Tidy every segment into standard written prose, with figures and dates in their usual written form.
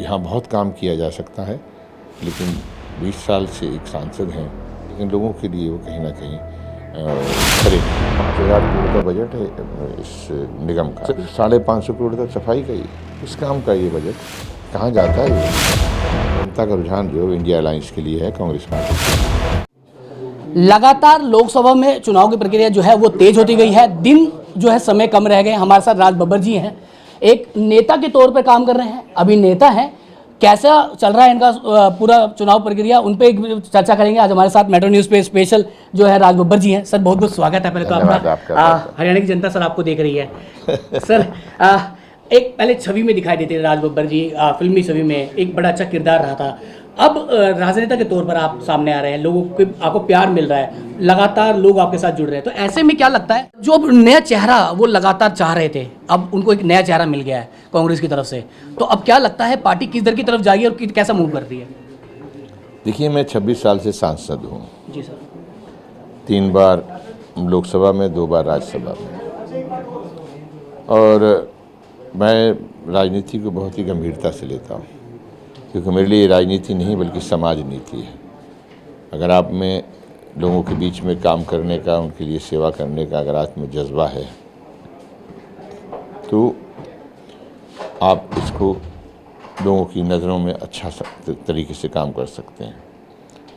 यहाँ बहुत काम किया जा सकता है, लेकिन 20 साल से एक सांसद हैं, लेकिन लोगों के लिए वो कहीं ना कहीं खरे 5,000 करोड़ का बजट है इस निगम का, 550 करोड़ तक सफाई का ही इस काम का ये बजट कहाँ जाता है। ये जनता का रुझान जो इंडिया अलायंस के लिए है, कांग्रेस पार्टी। लगातार लोकसभा में चुनाव की प्रक्रिया जो है वो तेज होती गई है, दिन जो है समय कम रह गए। हमारे साथ राज बब्बर जी हैं, एक नेता के तौर पर काम कर रहे हैं, अभी नेता हैं। कैसा चल रहा है इनका पूरा चुनाव प्रक्रिया, उन पे चर्चा करेंगे। आज हमारे साथ मेट्रो न्यूज़ पे स्पेशल जो है राज बब्बर जी हैं। सर बहुत बहुत स्वागत है। पहले तो आपका हरियाणा की जनता सर आपको देख रही है। सर एक पहले छवि में दिखाई देते थे राज बब्बर जी, फिल्मी छवि में एक बड़ा अच्छा किरदार रहा था। अब राजनेता के तौर पर आप सामने आ रहे हैं, लोगों को आपको प्यार मिल रहा है, लगातार लोग आपके साथ जुड़ रहे हैं, तो ऐसे में क्या लगता है जो अब नया चेहरा वो लगातार चाह रहे थे, अब उनको एक नया चेहरा मिल गया है कांग्रेस की तरफ से, तो अब क्या लगता है पार्टी किस दर की तरफ जाएगी और कैसा मूव कर रही है? देखिए, मैं 26 साल से सांसद हूँ जी सर। 3 बार लोकसभा में, 2 बार राज्यसभा में, और मैं राजनीति को बहुत ही गंभीरता से लेता हूँ, क्योंकि मेरे लिए राजनीति नहीं बल्कि समाज नीति है। अगर आप में लोगों के बीच में काम करने का, उनके लिए सेवा करने का अगर आप में जज्बा है, तो आप इसको लोगों की नज़रों में अच्छा तरीके से काम कर सकते हैं।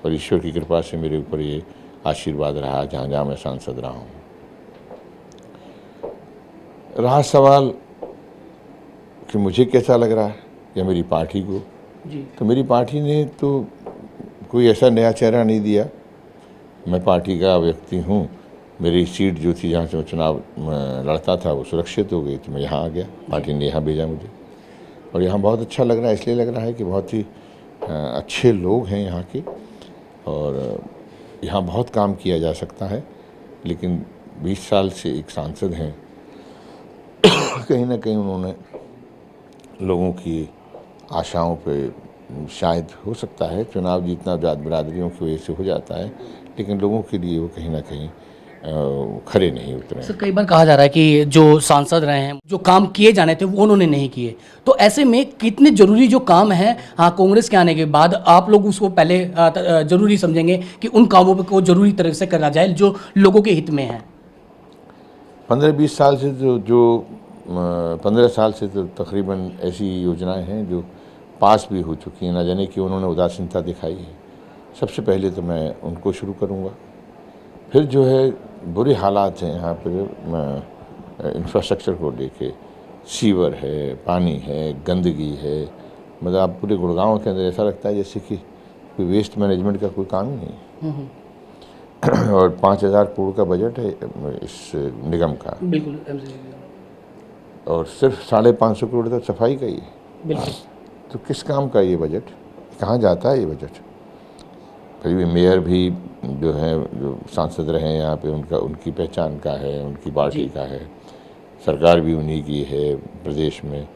और ईश्वर की कृपा से मेरे ऊपर ये आशीर्वाद रहा जहाँ जहाँ मैं सांसद रहा हूँ। रहा सवाल कि मुझे कैसा लग रहा है या मेरी पार्टी को, तो मेरी पार्टी ने तो कोई ऐसा नया चेहरा नहीं दिया। मैं पार्टी का व्यक्ति हूँ। मेरी सीट जो थी जहाँ से मैं चुनाव लड़ता था वो सुरक्षित हो गई, तो मैं यहाँ आ गया। पार्टी ने यहाँ भेजा मुझे, और यहाँ बहुत अच्छा लग रहा है। इसलिए लग रहा है कि बहुत ही अच्छे लोग हैं यहाँ के, और यहाँ बहुत काम किया जा सकता है, लेकिन 20 साल से एक सांसद हैं। कहीं ना कहीं उन्होंने लोगों की आशाओं पे शायद हो सकता है चुनाव जीतना जात बिरादरियों की वजह से हो जाता है, लेकिन लोगों के लिए वो कहीं ना कहीं खरे नहीं उतरे। सर कई बार कहा जा रहा है कि जो सांसद रहे हैं, जो काम किए जाने थे वो उन्होंने नहीं किए, तो ऐसे में कितने जरूरी जो काम है, हाँ कांग्रेस के आने के बाद आप लोग उसको पहले जरूरी समझेंगे कि उन कामों को जरूरी तरह से करा जाए जो लोगों के हित में है? 15-20 साल से जो 15 साल से तो तकरीबन ऐसी योजनाएं हैं जो पास भी हो चुकी हैं, ना जाने कि उन्होंने उदासीनता दिखाई है। सबसे पहले तो मैं उनको शुरू करूंगा। फिर जो है बुरे हालात हैं यहाँ पर इंफ्रास्ट्रक्चर को लेके, सीवर है, पानी है, गंदगी है, मतलब आप पूरे गुड़गांव के अंदर ऐसा लगता है जैसे कि कोई वेस्ट मैनेजमेंट का कोई काम ही नहीं। और 5,000 करोड़ का बजट है इस निगम का, बिल्कुल, और सिर्फ 550 करोड़ तक सफाई का ही है। तो किस काम का ये बजट, कहाँ जाता है ये बजट? फिर भी मेयर भी जो है, जो सांसद रहे हैं यहाँ पे, उनकी पहचान का है, उनकी पार्टी का है, सरकार भी उन्हीं की है प्रदेश में,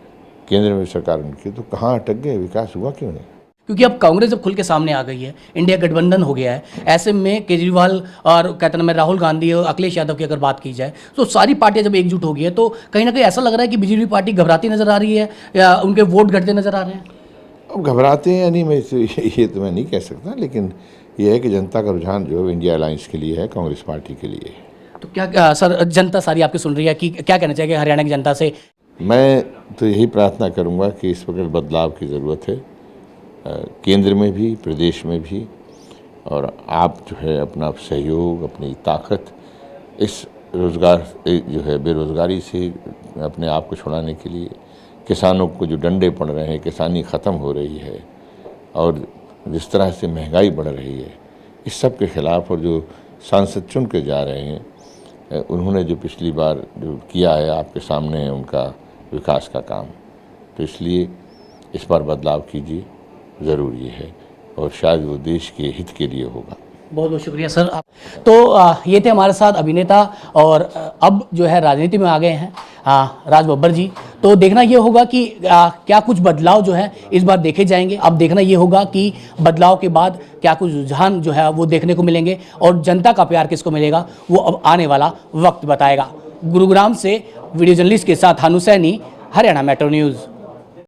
केंद्र में सरकार उनकी, तो कहाँ अटक गए? विकास हुआ क्यों नहीं? क्योंकि अब कांग्रेस जब खुल के सामने आ गई है, इंडिया गठबंधन हो गया है, ऐसे में केजरीवाल और कहते हैं राहुल गांधी और अखिलेश यादव की अगर बात की जाए, तो सारी पार्टियां जब एकजुट हो गई है, तो कहीं ना कहीं ऐसा लग रहा है कि बीजेपी पार्टी घबराती नजर आ रही है या उनके वोट घटते नजर आ रहे हैं। अब घबराते हैं या नहीं, मैं ये तो मैं नहीं कह सकता, लेकिन यह है कि जनता का रुझान जो इंडिया अलायंस के लिए है, कांग्रेस पार्टी के लिए है। तो क्या सर जनता सारी आपकी सुन रही है कि क्या कहना चाहिए हरियाणा की जनता से? मैं तो यही प्रार्थना करूँगा कि इस वक्त बदलाव की ज़रूरत है, केंद्र में भी, प्रदेश में भी, और आप जो है अपना सहयोग, अपनी ताकत इस रोज़गार जो है बेरोज़गारी से अपने आप को छुड़ाने के लिए, किसानों को जो डंडे पड़ रहे हैं, किसानी ख़त्म हो रही है, और जिस तरह से महंगाई बढ़ रही है, इस सब के ख़िलाफ़, और जो सांसद चुन के जा रहे हैं, उन्होंने जो पिछली बार जो किया है आपके सामने है उनका विकास का काम, तो इसलिए इस बार बदलाव कीजिए, ज़रूरी है, और शायद वो देश के हित के लिए होगा। बहुत बहुत शुक्रिया सर। तो ये थे हमारे साथ अभिनेता और अब जो है राजनीति में आ गए हैं राज बब्बर जी। तो देखना ये होगा कि क्या कुछ बदलाव जो है इस बार देखे जाएंगे। अब देखना ये होगा कि बदलाव के बाद क्या कुछ रुझान जो है वो देखने को मिलेंगे, और जनता का प्यार किसको मिलेगा वो अब आने वाला वक्त बताएगा। गुरुग्राम से वीडियो जर्नलिस्ट के साथ हानू सैनी, हरियाणा मेट्रो न्यूज़।